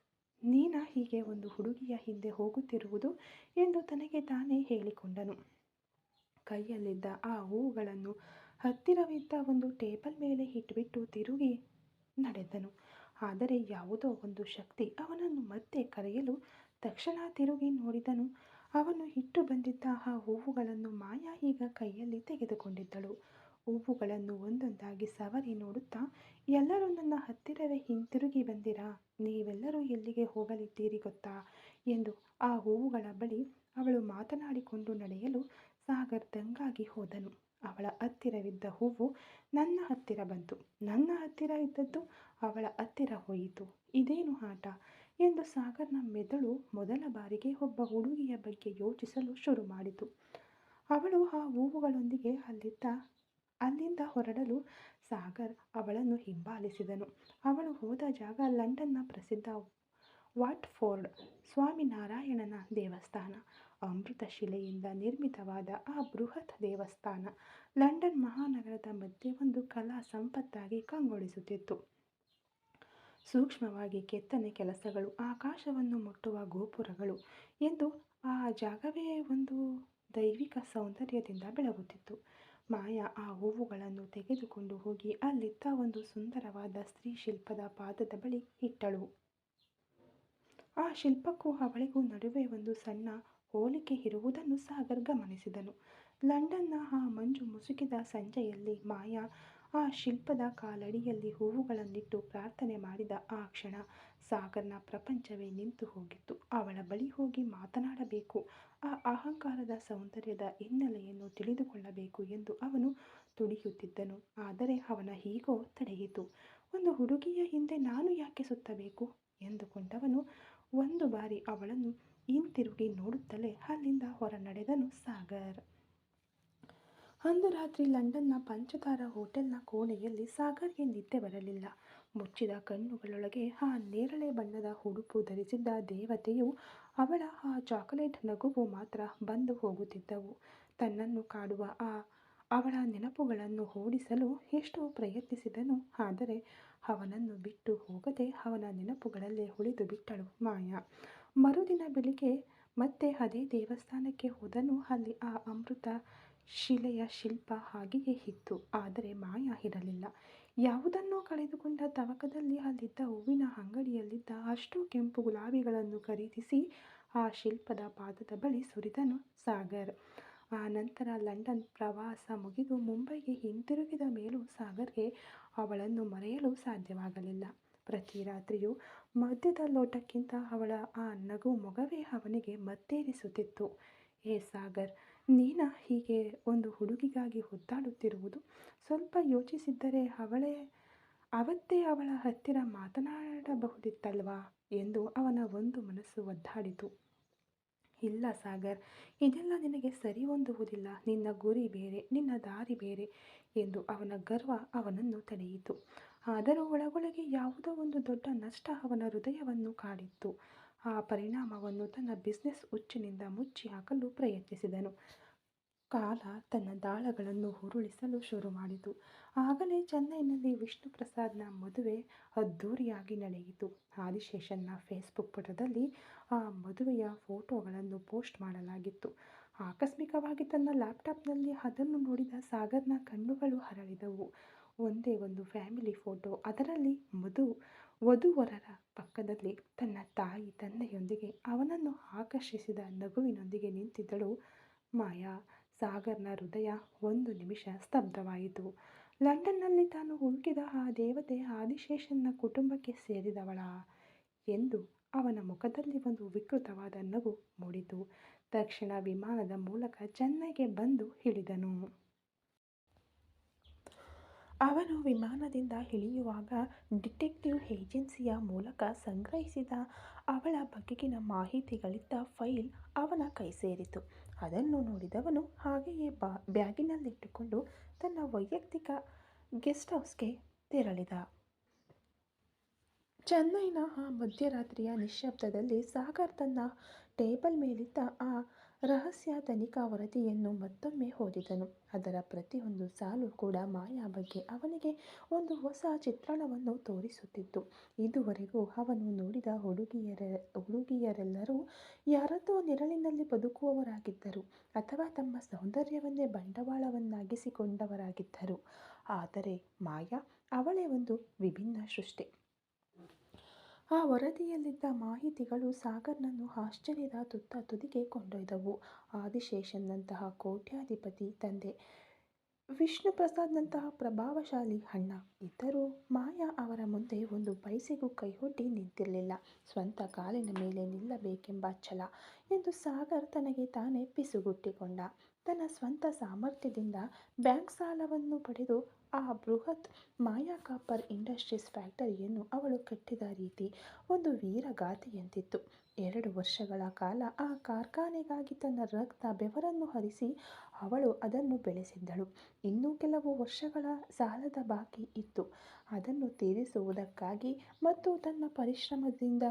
ನೀನಾ ಹೀಗೆ ಒಂದು ಹುಡುಗಿಯ ಹಿಂದೆ ಹೋಗುತ್ತಿರುವುದು ಎಂದು ತನಗೆ ತಾನೇ ಹೇಳಿಕೊಂಡನು. ಕೈಯಲ್ಲಿದ್ದ ಆ ಹೂವುಗಳನ್ನು ಹತ್ತಿರವಿದ್ದ ಒಂದು ಟೇಬಲ್ ಮೇಲೆ ಇಟ್ಬಿಟ್ಟು ತಿರುಗಿ ನಡೆದನು. ಆದರೆ ಯಾವುದೋ ಒಂದು ಶಕ್ತಿ ಅವನನ್ನು ಮತ್ತೆ ಕರೆಯಲು ತಕ್ಷಣ ತಿರುಗಿ ನೋಡಿದನು. ಅವನು ಇಟ್ಟು ಬಂದಿದ್ದ ಆ ಹೂವುಗಳನ್ನು ಮಾಯಾ ಈಗ ಕೈಯಲ್ಲಿ ತೆಗೆದುಕೊಂಡಿದ್ದಳು. ಹೂವುಗಳನ್ನು ಒಂದೊಂದಾಗಿ ಸವರಿ ನೋಡುತ್ತಾ, ಎಲ್ಲರೂ ನನ್ನ ಹತ್ತಿರವೇ ಹಿಂತಿರುಗಿ ಬಂದಿರಾ? ನೀವೆಲ್ಲರೂ ಎಲ್ಲಿಗೆ ಹೋಗಲಿದ್ದೀರಿ ಗೊತ್ತಾ ಎಂದು ಆ ಹೂವುಗಳ ಬಳಿ ಅವಳು ಮಾತನಾಡಿಕೊಂಡು ನಡೆಯಲು ಸಾಗರ್ ದಂಗಾಗಿ ಹೋದನು. ಅವಳ ಹತ್ತಿರವಿದ್ದ ಹೂವು ನನ್ನ ಹತ್ತಿರ ಬಂತು, ನನ್ನ ಹತ್ತಿರ ಇದ್ದದ್ದು ಅವಳ ಹತ್ತಿರ ಹೋಯಿತು. ಇದೇನು ಆಟ ಎಂದು ಸಾಗರ್ನ ಮೆದುಳು ಮೊದಲ ಬಾರಿಗೆ ಒಬ್ಬ ಹುಡುಗಿಯ ಬಗ್ಗೆ ಯೋಚಿಸಲು ಶುರು ಮಾಡಿತು. ಅವಳು ಆ ಹೂವುಗಳೊಂದಿಗೆ ಅಲ್ಲಿಂದ ಹೊರಡಲು ಸಾಗರ್ ಅವಳನ್ನು ಹಿಂಬಾಲಿಸಿದನು. ಅವಳು ಹೋದ ಜಾಗ ಲಂಡನ್ನ ಪ್ರಸಿದ್ಧ ವಾಟ್ಫೋರ್ಡ್ ಸ್ವಾಮಿನಾರಾಯಣನ ದೇವಸ್ಥಾನ. ಅಮೃತ ಶಿಲೆಯಿಂದ ನಿರ್ಮಿತವಾದ ಆ ಬೃಹತ್ ದೇವಸ್ಥಾನ ಲಂಡನ್ ಮಹಾನಗರದ ಮಧ್ಯೆ ಒಂದು ಕಲಾ ಸಂಪತ್ತಾಗಿ ಕಂಗೊಳಿಸುತ್ತಿತ್ತು. ಸೂಕ್ಷ್ಮವಾಗಿ ಕೆತ್ತನೆ ಕೆಲಸಗಳು, ಆಕಾಶವನ್ನು ಮುಟ್ಟುವ ಗೋಪುರಗಳು ಎಂದು ಆ ಜಾಗವೇ ಒಂದು ದೈವಿಕ ಸೌಂದರ್ಯದಿಂದ ಬೆಳಗುತ್ತಿತ್ತು. ಮಾಯಾ ಆ ಹೂವುಗಳನ್ನು ತೆಗೆದುಕೊಂಡು ಹೋಗಿ ಅಲ್ಲಿದ್ದ ಒಂದು ಸುಂದರವಾದ ಸ್ತ್ರೀ ಶಿಲ್ಪದ ಪಾದದ ಬಳಿ ಇಟ್ಟಳು. ಆ ಶಿಲ್ಪಕ್ಕೂ ಅವಳಿಗೂ ನಡುವೆ ಒಂದು ಸಣ್ಣ ಹೋಲಿಕೆ ಇರುವುದನ್ನು ಸಾಗರ್ ಗಮನಿಸಿದನು. ಲಂಡನ್ನ ಆ ಮಂಜು ಮುಸುಕಿದ ಸಂಜೆಯಲ್ಲಿ ಮಾಯಾ ಆ ಶಿಲ್ಪದ ಕಾಲಡಿಯಲ್ಲಿ ಹೂವುಗಳನ್ನಿಟ್ಟು ಪ್ರಾರ್ಥನೆ ಮಾಡಿದ ಆ ಕ್ಷಣ ಸಾಗರ್ನ ಪ್ರಪಂಚವೇ ನಿಂತು ಹೋಗಿತ್ತು. ಅವಳ ಬಳಿ ಹೋಗಿ ಮಾತನಾಡಬೇಕು, ಆ ಅಹಂಕಾರದ ಸೌಂದರ್ಯದ ಹಿನ್ನೆಲೆಯನ್ನು ತಿಳಿದುಕೊಳ್ಳಬೇಕು ಎಂದು ಅವನು ತುಡಿಯುತ್ತಿದ್ದನು. ಆದರೆ ಅವನ ಈಗೋ ತಡೆಯಿತು. ಒಂದು ಹುಡುಗಿಯ ಹಿಂದೆ ನಾನು ಯಾಕೆ ಸುತ್ತಬೇಕು ಎಂದುಕೊಂಡವನು ಒಂದು ಬಾರಿ ಅವಳನ್ನು ಹಿಂತಿರುಗಿ ನೋಡುತ್ತಲೇ ಅಲ್ಲಿಂದ ಹೊರ ನಡೆದನು ಸಾಗರ್. ಅಂದು ರಾತ್ರಿ ಲಂಡನ್ನ ಪಂಚತಾರ ಹೋಟೆಲ್ನ ಕೋಣೆಯಲ್ಲಿ ಸಾಗರ್ಗೆ ನಿದ್ದೆ ಬರಲಿಲ್ಲ. ಮುಚ್ಚಿದ ಕಣ್ಣುಗಳೊಳಗೆ ಆ ನೇರಳೆ ಬಣ್ಣದ ಉಡುಪು ಧರಿಸಿದ್ದ ದೇವತೆಯು ಅವಳ ಆ ಚಾಕೊಲೇಟ್ ನಗುವು ಮಾತ್ರ ಬಂದು ಹೋಗುತ್ತಿದ್ದವು. ತನ್ನನ್ನು ಕಾಡುವ ಅವಳ ನೆನಪುಗಳನ್ನು ಓಡಿಸಲು ಎಷ್ಟೋ ಪ್ರಯತ್ನಿಸಿದನು. ಆದರೆ ಅವನನ್ನು ಬಿಟ್ಟು ಹೋಗದೆ ಅವನ ನೆನಪುಗಳಲ್ಲೇ ಉಳಿದು ಬಿಟ್ಟಳು ಮಾಯಾ. ಮರುದಿನ ಬೆಳಿಗ್ಗೆ ಮತ್ತೆ ಅದೇ ದೇವಸ್ಥಾನಕ್ಕೆ ಹೋದನು. ಅಲ್ಲಿ ಆ ಅಮೃತ ಶಿಲೆಯ ಶಿಲ್ಪ ಹಾಗೆಯೇ ಇತ್ತು. ಆದರೆ ಮಾಯಾ ಇರಲಿಲ್ಲ. ಯಾವುದನ್ನೋ ಕಳೆದುಕೊಂಡ ತವಕದಲ್ಲಿ ಅಲ್ಲಿದ್ದ ಹೂವಿನ ಅಂಗಡಿಯಲ್ಲಿದ್ದ ಅಷ್ಟು ಕೆಂಪು ಗುಲಾಬಿಗಳನ್ನು ಖರೀದಿಸಿ ಆ ಶಿಲ್ಪದ ಪಾದದ ಬಳಿ ಸುರಿದನು ಸಾಗರ್. ಆ ನಂತರ ಲಂಡನ್ ಪ್ರವಾಸ ಮುಗಿದು ಮುಂಬೈಗೆ ಹಿಂತಿರುಗಿದ ಮೇಲೂ ಸಾಗರ್ಗೆ ಅವಳನ್ನು ಮರೆಯಲು ಸಾಧ್ಯವಾಗಲಿಲ್ಲ. ಪ್ರತಿ ರಾತ್ರಿಯೂ ಮದ್ಯದ ಲೋಟಕ್ಕಿಂತ ಅವಳ ಆ ನಗು ಮೊಗವೇ ಅವನಿಗೆ ಮತ್ತೇರಿಸುತ್ತಿತ್ತು. ಏ ಸಾಗರ್, ನೀನಾ ಹೀಗೆ ಒಂದು ಹುಡುಗಿಗಾಗಿ ಒದ್ದಾಡುತ್ತಿರುವುದು? ಸ್ವಲ್ಪ ಯೋಚಿಸಿದ್ದರೆ ಅವತ್ತೇ ಅವಳ ಹತ್ತಿರ ಮಾತನಾಡಬಹುದಿತ್ತಲ್ವಾ ಎಂದು ಅವನ ಒಂದು ಮನಸ್ಸು ಒದ್ದಾಡಿತು. ಇಲ್ಲ ಸಾಗರ್, ಇದೆಲ್ಲ ನಿನಗೆ ಸರಿ ಹೊಂದುವುದಿಲ್ಲ. ನಿನ್ನ ಗುರಿ ಬೇರೆ, ನಿನ್ನ ದಾರಿ ಬೇರೆ ಎಂದು ಅವನ ಗರ್ವ ಅವನನ್ನು ತಡೆಯಿತು. ಆದರೂ ಒಳಗೊಳಗೆ ಯಾವುದೋ ಒಂದು ದೊಡ್ಡ ನಷ್ಟ ಅವನ ಹೃದಯವನ್ನು ಕಾಡಿತ್ತು. ಆ ಪರಿಣಾಮವನ್ನು ತನ್ನ ಬಿಸ್ನೆಸ್ ಹುಚ್ಚಿನಿಂದ ಮುಚ್ಚಿ ಹಾಕಲು ಪ್ರಯತ್ನಿಸಿದನು. ಕಾಲ ತನ್ನ ದಾಳಗಳನ್ನು ಉರುಳಿಸಲು ಶುರು ಮಾಡಿತು. ಆಗಲೇ ಚೆನ್ನೈನಲ್ಲಿ ವಿಷ್ಣುಪ್ರಸಾದ್ನ ಮದುವೆ ಅದ್ಧೂರಿಯಾಗಿ ನಡೆಯಿತು. ಆದಿಶೇಷನ್ನ ಫೇಸ್ಬುಕ್ ಪುಟದಲ್ಲಿ ಆ ಮದುವೆಯ ಫೋಟೋಗಳನ್ನು ಪೋಸ್ಟ್ ಮಾಡಲಾಗಿತ್ತು. ಆಕಸ್ಮಿಕವಾಗಿ ತನ್ನ ಲ್ಯಾಪ್ಟಾಪ್ನಲ್ಲಿ ಅದನ್ನು ನೋಡಿದ ಸಾಗರ್ನ ಕಣ್ಣುಗಳು ಹರಳಿದವು. ಒಂದೇ ಒಂದು ಫ್ಯಾಮಿಲಿ ಫೋಟೋ. ಅದರಲ್ಲಿ ವಧುವರರ ಪಕ್ಕದಲ್ಲಿ ತನ್ನ ತಾಯಿ ತಂದೆಯೊಂದಿಗೆ ಅವನನ್ನು ಆಕರ್ಷಿಸಿದ ನಗುವಿನೊಂದಿಗೆ ನಿಂತಿದ್ದಳು ಮಾಯಾ. ಸಾಗರ್ನ ಹೃದಯ ಒಂದು ನಿಮಿಷ ಸ್ತಬ್ಧವಾಯಿತು. ಲಂಡನ್ನಲ್ಲಿ ತಾನು ಹುಡುಕಿದ ಆ ದೇವತೆ ಆದಿಶೇಷನ್ನ ಕುಟುಂಬಕ್ಕೆ ಸೇರಿದವಳಾ ಎಂದು ಅವನ ಮುಖದಲ್ಲಿ ಒಂದು ವಿಕೃತವಾದ ನಗು ಮೂಡಿತು. ತಕ್ಷಣ ವಿಮಾನದ ಮೂಲಕ ಚೆನ್ನೈಗೆ ಬಂದು ಇಳಿದನು. ಅವನು ವಿಮಾನದಿಂದ ಇಳಿಯುವಾಗ ಡಿಟೆಕ್ಟಿವ್ ಏಜೆನ್ಸಿಯ ಮೂಲಕ ಸಂಗ್ರಹಿಸಿದ ಅವಳ ಬಗೆಗಿನ ಮಾಹಿತಿಗಳಿದ್ದ ಫೈಲ್ ಅವನ ಕೈ ಸೇರಿತು. ಅದನ್ನು ನೋಡಿದವನು ಹಾಗೆಯೇ ಬ್ಯಾಗಿನಲ್ಲಿಟ್ಟುಕೊಂಡು ತನ್ನ ವೈಯಕ್ತಿಕ ಗೆಸ್ಟ್ ಹೌಸ್ಗೆ ತೆರಳಿದ. ಚೆನ್ನೈನ ಆ ಮಧ್ಯರಾತ್ರಿಯ ನಿಶ್ಶಬ್ದದಲ್ಲಿ ಸಾಗರ್ ತನ್ನ ಟೇಬಲ್ ಮೇಲಿದ್ದ ಆ ರಹಸ್ಯ ತನಿಖಾ ವರದಿಯನ್ನು ಮತ್ತೊಮ್ಮೆ ಓದಿದನು. ಅದರ ಪ್ರತಿಯೊಂದು ಸಾಲು ಕೂಡ ಮಾಯಾ ಬಗ್ಗೆ ಅವನಿಗೆ ಒಂದು ಹೊಸ ಚಿತ್ರಣವನ್ನು ತೋರಿಸುತ್ತಿತ್ತು. ಇದುವರೆಗೂ ಅವನು ನೋಡಿದ ಹುಡುಗಿಯರೆಲ್ಲರೂ ಯಾರದ್ದೋ ನೆರಳಿನಲ್ಲಿ ಬದುಕುವವರಾಗಿದ್ದರು ಅಥವಾ ತಮ್ಮ ಸೌಂದರ್ಯವನ್ನೇ ಬಂಡವಾಳವನ್ನಾಗಿಸಿಕೊಂಡವರಾಗಿದ್ದರು. ಆದರೆ ಮಾಯಾ ಅವಳೇ ಒಂದು ವಿಭಿನ್ನ ಸೃಷ್ಟಿ. ಆ ವರದಿಯಲ್ಲಿದ್ದ ಮಾಹಿತಿಗಳು ಸಾಗರ್ನನ್ನು ಆಶ್ಚರ್ಯದ ತುತ್ತ ತುದಿಗೆ ಕೊಂಡೊಯ್ದವು. ಆದಿಶೇಷನ್ನಂತಹ ಕೋಟ್ಯಾಧಿಪತಿ ತಂದೆ, ವಿಷ್ಣುಪ್ರಸಾದ್ನಂತಹ ಪ್ರಭಾವಶಾಲಿ ಅಣ್ಣ ಇದ್ದರೂ ಮಾಯಾ ಅವರ ಮುಂದೆ ಒಂದು ಪೈಸೆಗೂ ಕೈಯೊಡ್ಡಿ ನಿಂತಿರಲಿಲ್ಲ. ಸ್ವಂತ ಕಾಲಿನ ಮೇಲೆ ನಿಲ್ಲಬೇಕೆಂಬ ಛಲ ಎಂದು ಸಾಗರ್ ತನಗೆ ತಾನೇ ಪಿಸುಗುಟ್ಟಿಕೊಂಡ. ತನ್ನ ಸ್ವಂತ ಸಾಮರ್ಥ್ಯದಿಂದ ಬ್ಯಾಂಕ್ ಸಾಲವನ್ನು ಪಡೆದು ಆ ಬೃಹತ್ ಮಾಯಾ ಕಾಪರ್ ಇಂಡಸ್ಟ್ರೀಸ್ ಫ್ಯಾಕ್ಟರಿಯನ್ನು ಅವಳು ಕಟ್ಟಿದ ರೀತಿ ಒಂದು ವೀರಗಾಥೆಯಂತಿತ್ತು. 2 ವರ್ಷಗಳ ಕಾಲ ಆ ಕಾರ್ಖಾನೆಗಾಗಿ ತನ್ನ ರಕ್ತ ಬೆವರನ್ನು ಹರಿಸಿ ಅವಳು ಅದನ್ನು ಬೆಳೆಸಿದ್ದಳು. ಇನ್ನೂ ಕೆಲವು ವರ್ಷಗಳ ಸಾಲದ ಬಾಕಿ ಇತ್ತು. ಅದನ್ನು ತೀರಿಸುವುದಕ್ಕಾಗಿ ಮತ್ತು ತನ್ನ ಪರಿಶ್ರಮದಿಂದ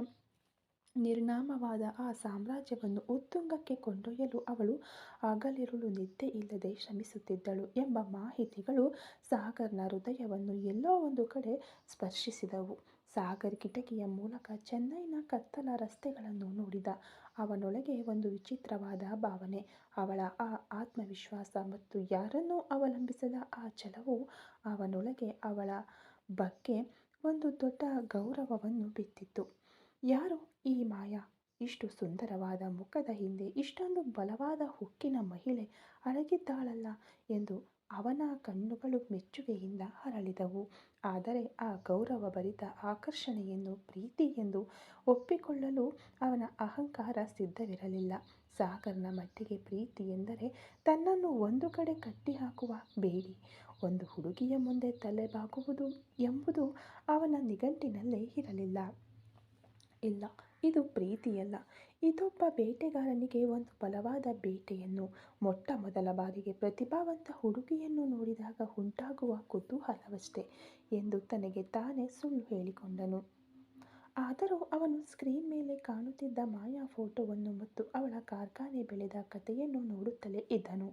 ನಿರ್ನಾಮವಾದ ಆ ಸಾಮ್ರಾಜ್ಯವನ್ನು ಉತ್ತುಂಗಕ್ಕೆ ಕೊಂಡೊಯ್ಯಲು ಅವಳು ಹಗಲಿರುಳು ನಿದ್ದೆ ಇಲ್ಲದೆ ಶ್ರಮಿಸುತ್ತಿದ್ದಳು ಎಂಬ ಮಾಹಿತಿಗಳು ಸಾಗರ್ನ ಹೃದಯವನ್ನು ಎಲ್ಲೋ ಒಂದು ಕಡೆ ಸ್ಪರ್ಶಿಸಿದವು. ಸಾಗರ್ ಕಿಟಕಿಯ ಮೂಲಕ ಚೆನ್ನೈನ ಕತ್ತಲ ರಸ್ತೆಗಳನ್ನು ನೋಡಿದ. ಅವನೊಳಗೆ ಒಂದು ವಿಚಿತ್ರವಾದ ಭಾವನೆ. ಅವಳ ಆ ಆತ್ಮವಿಶ್ವಾಸ ಮತ್ತು ಯಾರನ್ನೂ ಅವಲಂಬಿಸದ ಆ ಛಲವು ಅವನೊಳಗೆ ಅವಳ ಬಗ್ಗೆ ಒಂದು ದೊಡ್ಡ ಗೌರವವನ್ನು ಬಿತ್ತಿತ್ತು. ಯಾರು ಈ ಮಾಯಾ? ಇಷ್ಟು ಸುಂದರವಾದ ಮುಖದ ಹಿಂದೆ ಇಷ್ಟೊಂದು ಬಲವಾದ ಉಕ್ಕಿನ ಮಹಿಳೆ ಅಡಗಿದ್ದಾಳಲ್ಲ ಎಂದು ಅವನ ಕಣ್ಣುಗಳು ಮೆಚ್ಚುಗೆಯಿಂದ ಹರಳಿದವು. ಆದರೆ ಆ ಗೌರವಭರಿತ ಆಕರ್ಷಣೆಯನ್ನು ಪ್ರೀತಿ ಎಂದು ಒಪ್ಪಿಕೊಳ್ಳಲು ಅವನ ಅಹಂಕಾರ ಸಿದ್ಧವಿರಲಿಲ್ಲ. ಸಾಗರ್ನ ಮಟ್ಟಿಗೆ ಪ್ರೀತಿ ಎಂದರೆ ತನ್ನನ್ನು ಒಂದು ಕಡೆ ಕಟ್ಟಿಹಾಕುವ ಬೇಡಿ, ಒಂದು ಹುಡುಗಿಯ ಮುಂದೆ ತಲೆಬಾಗುವುದು ಎಂಬುದು ಅವನ ನಿಘಂಟಿನಲ್ಲೇ ಇರಲಿಲ್ಲ. ಇಲ್ಲ, ಇದು ಪ್ರೀತಿಯಲ್ಲ. ಇದೊಬ್ಬ ಬೇಟೆಗಾರನಿಗೆ ಒಂದು ಬಲವಾದ ಬೇಟೆಯನ್ನು, ಮೊಟ್ಟ ಮೊದಲ ಬಾರಿಗೆ ಪ್ರತಿಭಾವಂತ ಹುಡುಗಿಯನ್ನು ನೋಡಿದಾಗ ಉಂಟಾಗುವ ಕುತೂಹಲವಷ್ಟೇ ಎಂದು ತನಗೆ ತಾನೇ ಸುಳ್ಳು ಹೇಳಿಕೊಂಡನು. ಆದರೂ ಅವನು ಸ್ಕ್ರೀನ್ ಮೇಲೆ ಕಾಣುತ್ತಿದ್ದ ಮಾಯಾ ಫೋಟೋವನ್ನು ಮತ್ತು ಅವಳ ಕಾರ್ಖಾನೆ ಬೆಳೆದ ಕಥೆಯನ್ನು ನೋಡುತ್ತಲೇ ಇದ್ದನು.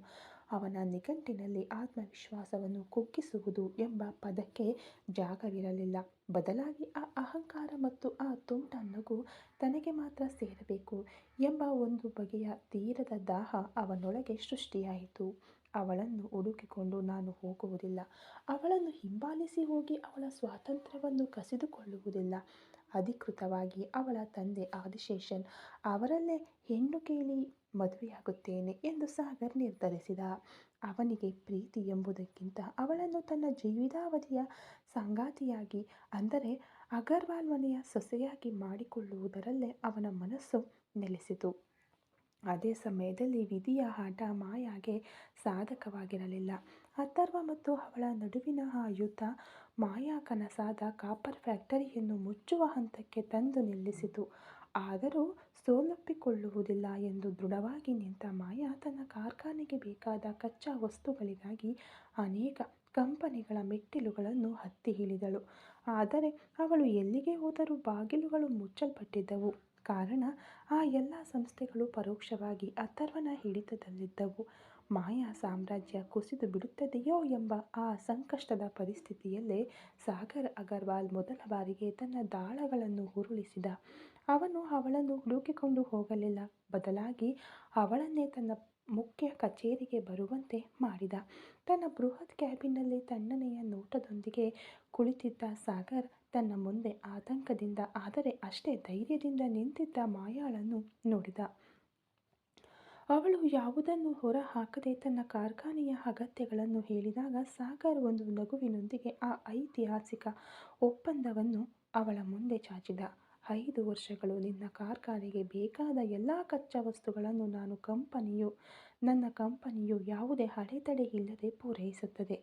ಅವನ ನಿಘಂಟಿನಲ್ಲಿ ಆತ್ಮವಿಶ್ವಾಸವನ್ನು ಕುಗ್ಗಿಸುವುದು ಎಂಬ ಪದಕ್ಕೆ ಜಾಗವಿರಲಿಲ್ಲ. ಬದಲಾಗಿ ಆ ಅಹಂಕಾರ ಮತ್ತು ಆ ತುಂಟ ನಗು ತನಗೆ ಮಾತ್ರ ಸೇರಬೇಕು ಎಂಬ ಒಂದು ಬಗೆಯ ತೀರದ ದಾಹ ಅವನೊಳಗೆ ಸೃಷ್ಟಿಯಾಯಿತು. ಅವಳನ್ನು ಹುಡುಕಿಕೊಂಡು ನಾನು ಹೋಗುವುದಿಲ್ಲ, ಅವಳನ್ನು ಹಿಂಬಾಲಿಸಿ ಹೋಗಿ ಅವಳ ಸ್ವಾತಂತ್ರ್ಯವನ್ನು ಕಸಿದುಕೊಳ್ಳುವುದಿಲ್ಲ. ಅಧಿಕೃತವಾಗಿ ಅವಳ ತಂದೆ ಆದಿಶೇಷನ್ ಅವರಲ್ಲೇ ಹೆಣ್ಣು ಕೇಳಿ ಮದುವೆಯಾಗುತ್ತೇನೆ ಎಂದು ಸಾಗರ್ ನಿರ್ಧರಿಸಿದ. ಅವನಿಗೆ ಪ್ರೀತಿ ಎಂಬುದಕ್ಕಿಂತ ಅವಳನ್ನು ತನ್ನ ಜೀವಿತಾವಧಿಯ ಸಂಗಾತಿಯಾಗಿ, ಅಂದರೆ ಅಗರ್ವಾಲ್ ಮನೆಯ ಸೊಸೆಯಾಗಿ ಮಾಡಿಕೊಳ್ಳುವುದರಲ್ಲೇ ಅವನ ಮನಸ್ಸು ನೆಲೆಸಿತು. ಅದೇ ಸಮಯದಲ್ಲಿ ವಿಧಿಯ ಆಟ ಮಾಯಾಗೆ ಸಾಧಕವಾಗಿರಲಿಲ್ಲ. ಅಥರ್ವ ಮತ್ತು ಅವಳ ನಡುವಿನ ಆ ಯುದ್ಧ ಮಾಯಾ ಕನಸಾದ ಕಾಪರ್ ಫ್ಯಾಕ್ಟರಿಯನ್ನು ಮುಚ್ಚುವ ಹಂತಕ್ಕೆ ತಂದು ನಿಲ್ಲಿಸಿತು. ಆದರೂ ಸೋಲೊಪ್ಪಿಕೊಳ್ಳುವುದಿಲ್ಲ ಎಂದು ದೃಢವಾಗಿ ನಿಂತ ಮಾಯಾ ತನ್ನ ಕಾರ್ಖಾನೆಗೆ ಬೇಕಾದ ಕಚ್ಚಾ ವಸ್ತುಗಳಿಗಾಗಿ ಅನೇಕ ಕಂಪನಿಗಳ ಮೆಟ್ಟಿಲುಗಳನ್ನು ಹತ್ತಿ ಇಳಿದಳು. ಆದರೆ ಅವಳು ಎಲ್ಲಿಗೆ ಹೋದರೂ ಬಾಗಿಲುಗಳು ಮುಚ್ಚಲ್ಪಟ್ಟಿದ್ದವು. ಕಾರಣ, ಆ ಎಲ್ಲ ಸಂಸ್ಥೆಗಳು ಪರೋಕ್ಷವಾಗಿ ಅಥರ್ವನ ಹಿಡಿತದಲ್ಲಿದ್ದವು. ಮಾಯಾ ಸಾಮ್ರಾಜ್ಯ ಕುಸಿದು ಬಿಡುತ್ತದೆಯೋ ಎಂಬ ಆ ಸಂಕಷ್ಟದ ಪರಿಸ್ಥಿತಿಯಲ್ಲೇ ಸಾಗರ್ ಅಗರ್ವಾಲ್ ಮೊದಲ ಬಾರಿಗೆ ತನ್ನ ದಾಳಗಳನ್ನು ಉರುಳಿಸಿದ. ಅವನು ಅವಳನ್ನು ಹುಡುಕಿಕೊಂಡು ಹೋಗಲಿಲ್ಲ, ಬದಲಾಗಿ ಅವಳನ್ನೇ ತನ್ನ ಮುಖ್ಯ ಕಚೇರಿಗೆ ಬರುವಂತೆ ಮಾಡಿದ. ತನ್ನ ಬೃಹತ್ ಕ್ಯಾಬಿನ್ನಲ್ಲಿ ತಣ್ಣನೆಯ ನೋಟದೊಂದಿಗೆ ಕುಳಿತಿದ್ದ ಸಾಗರ್ ತನ್ನ ಮುಂದೆ ಆತಂಕದಿಂದ ಆದರೆ ಅಷ್ಟೇ ಧೈರ್ಯದಿಂದ ನಿಂತಿದ್ದ ಮಾಯಾಳನ್ನು ನೋಡಿದ. ಅವಳು ಯಾವುದನ್ನೂ ಹೊರಹಾಕದೆ ತನ್ನ ಕಾರ್ಖಾನೆಯ ಅಗತ್ಯಗಳನ್ನು ಹೇಳಿದಾಗ ಸಾಗರ್ ಒಂದು ನಗುವಿನೊಂದಿಗೆ ಆ ಐತಿಹಾಸಿಕ ಒಪ್ಪಂದವನ್ನು ಅವಳ ಮುಂದೆ ಚಾಚಿದ. 5 ವರ್ಷಗಳು ನಿನ್ನ ಕಾರ್ಖಾನೆಗೆ ಬೇಕಾದ ಎಲ್ಲ ಕಚ್ಚಾ ವಸ್ತುಗಳನ್ನು ನನ್ನ ಕಂಪನಿಯು ಯಾವುದೇ ಅಡೆತಡೆ ಇಲ್ಲದೆ ಪೂರೈಸುತ್ತದೆ.